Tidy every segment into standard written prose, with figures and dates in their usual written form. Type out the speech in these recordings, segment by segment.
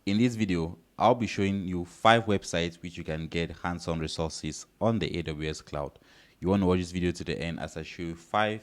In this video, I'll be showing you 5 websites which you can get hands-on resources on the AWS cloud. You want to watch this video to the end as I show you 5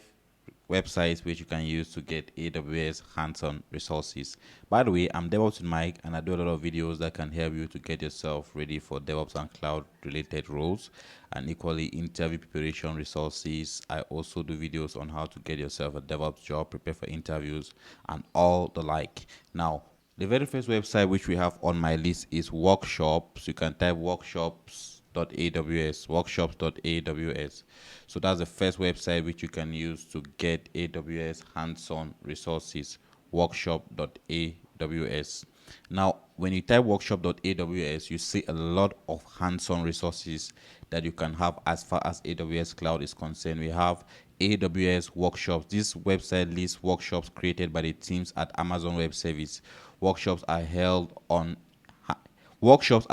websites which you can use to get AWS hands-on resources. By the way, I'm Devops with Mike, and I do a lot of videos that can help you to get yourself ready for DevOps and cloud related roles, and equally interview preparation resources. I also do videos on how to get yourself a DevOps job, prepare for interviews, and all the like. Now, the very first website which we have on my list is Workshops. You can type Workshops.aws, Workshops.aws. So that's the first website which you can use to get AWS hands-on resources, Workshop.aws. Now, when you type Workshop.aws, you see a lot of hands-on resources that you can have as far as AWS Cloud is concerned. We have AWS Workshops. This website lists workshops created by the teams at Amazon Web Service. Workshops are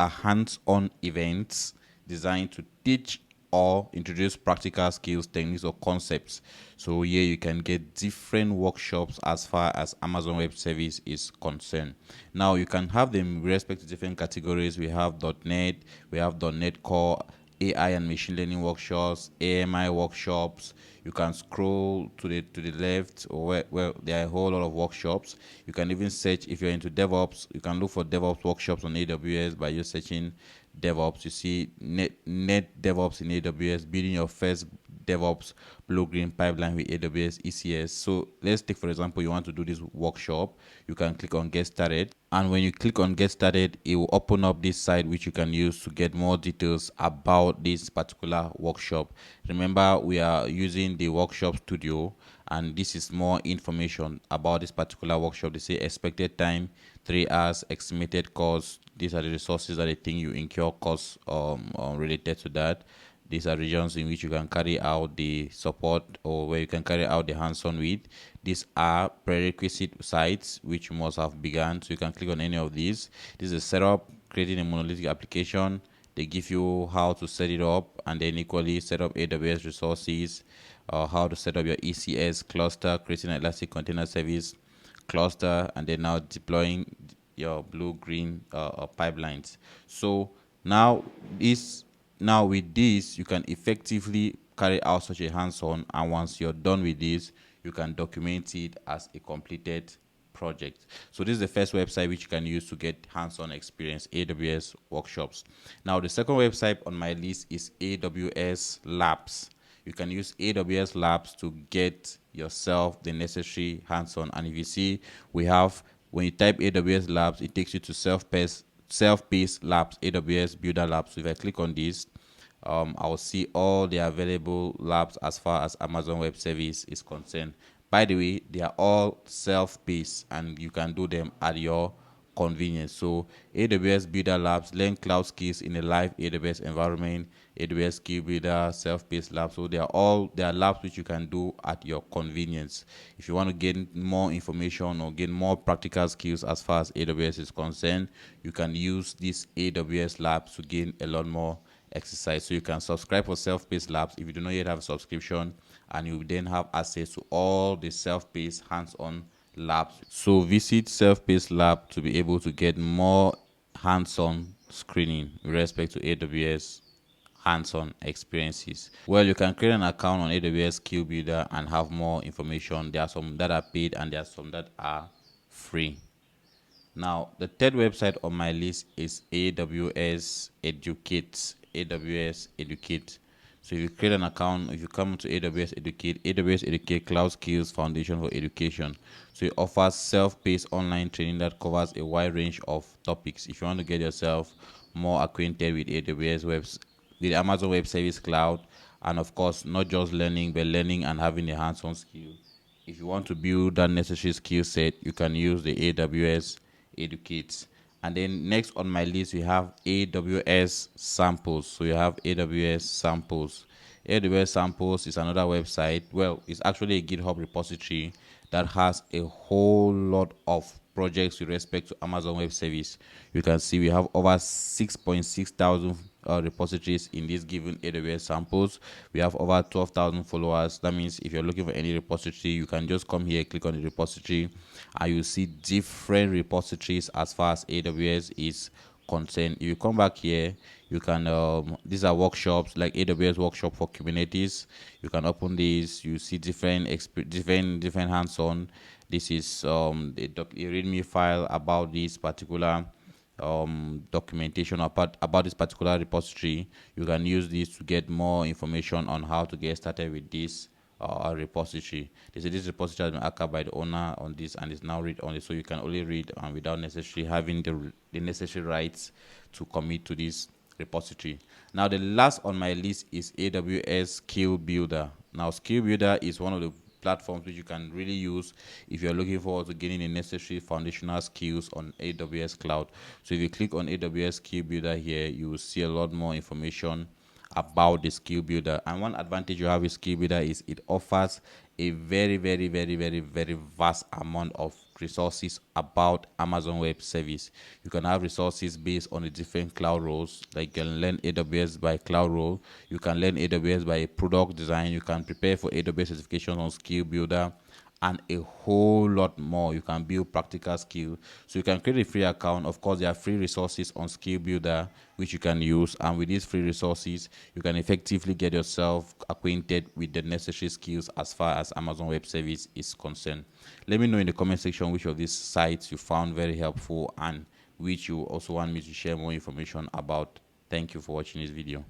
hands-on events designed to teach or introduce practical skills, techniques, or concepts. So here you can get different workshops as far as Amazon Web Service is concerned. Now you can have them with respect to different categories. We have .NET, we have .NET Core, AI and machine learning workshops, AMI workshops. You can scroll to the left, or where there are a whole lot of workshops. You can even search if you're into DevOps. You can look for DevOps workshops on AWS by just searching DevOps. You see net DevOps in AWS, building your first DevOps blue-green pipeline with AWS ECS. So let's take, for example, you want to do this workshop. You can click on Get Started. And when you click on Get Started, it will open up this site which you can use to get more details about this particular workshop. Remember, we are using the Workshop Studio, and this is more information about this particular workshop. They say expected time, 3 hours, estimated cost. These are the resources that they think you incur costs related to that. These are regions in which you can carry out the support, or where you can carry out the hands-on with. These are prerequisite sites which you must have begun. So you can click on any of these. This is a setup, creating a monolithic application. They give you how to set it up, and then equally set up AWS resources, how to set up your ECS cluster, creating an Elastic Container Service cluster, and then now deploying your blue-green pipelines. So now with this, you can effectively carry out such a hands-on, and once you're done with this, you can document it as a completed project. So this is the first website which you can use to get hands-on experience, AWS Workshops. Now the second website on my list is AWS Labs. You can use AWS Labs to get yourself the necessary hands-on. And if you see, we have, when you type AWS Labs, it takes you to self-paced labs, AWS Builder Labs. So if I click on this, I will see all the available labs as far as Amazon Web Service is concerned. By the way, they are all self-paced, and you can do them at your convenience. So AWS Builder Labs, learn cloud skills in a live AWS environment, AWS Skill Builder, self-paced labs. So they are labs which you can do at your convenience. If you want to gain more information or gain more practical skills as far as AWS is concerned, you can use this AWS Labs to gain a lot more exercise. So you can subscribe for self-paced labs if you do not yet have a subscription, and you then have access to all the self-paced hands-on labs. So visit self-paced lab to be able to get more hands-on screening with respect to AWS hands-on experiences. Well, you can create an account on AWS Skill Builder and have more information. There are some that are paid, and there are some that are free. Now, the third website on my list is AWS Educate. AWS Educate. So if you create an account, if you come to AWS Educate Cloud Skills Foundation for Education. So it offers self-paced online training that covers a wide range of topics. If you want to get yourself more acquainted with with Amazon Web Service Cloud, and of course, not just learning, but learning and having a hands-on skill. If you want to build that necessary skill set, you can use the AWS Educate. And then next on my list, we have AWS Samples. So you have AWS Samples. AWS Samples is another website. Well, it's actually a GitHub repository that has a whole lot of projects with respect to Amazon Web Service. You can see we have over 6,600 repositories in this given AWS samples. We have over 12,000 followers. That means if you're looking for any repository, you can just come here, click on the repository, and you see different repositories as far as AWS is concerned. If you come back here, you can these are workshops like AWS workshop for Kubernetes. You can open these. You see different different hands-on. This is a readme file about this particular documentation about this particular repository. You can use this to get more information on how to get started with this repository. They say this repository has been archived by the owner on this and is now read only, so you can only read without necessarily having the necessary rights to commit to this repository. Now the last on my list is AWS Skill Builder. Now Skill Builder is one of the platforms which you can really use if you're looking forward to gaining the necessary foundational skills on AWS cloud. So if you click on AWS Skill Builder here, you will see a lot more information about the Skill Builder. And one advantage you have with Skill Builder is it offers a very vast amount of resources about Amazon Web Service. You can have resources based on the different cloud roles. Like you can learn AWS by cloud role. You can learn AWS by product design. You can prepare for AWS certifications on Skill Builder, and a whole lot more. You can build practical skill. So you can create a free account. Of course, there are free resources on Skill Builder which you can use, and with these free resources you can effectively get yourself acquainted with the necessary skills as far as Amazon Web Service is concerned. Let me know in the comment section which of these sites you found very helpful and which you also want me to share more information about. Thank you for watching this video.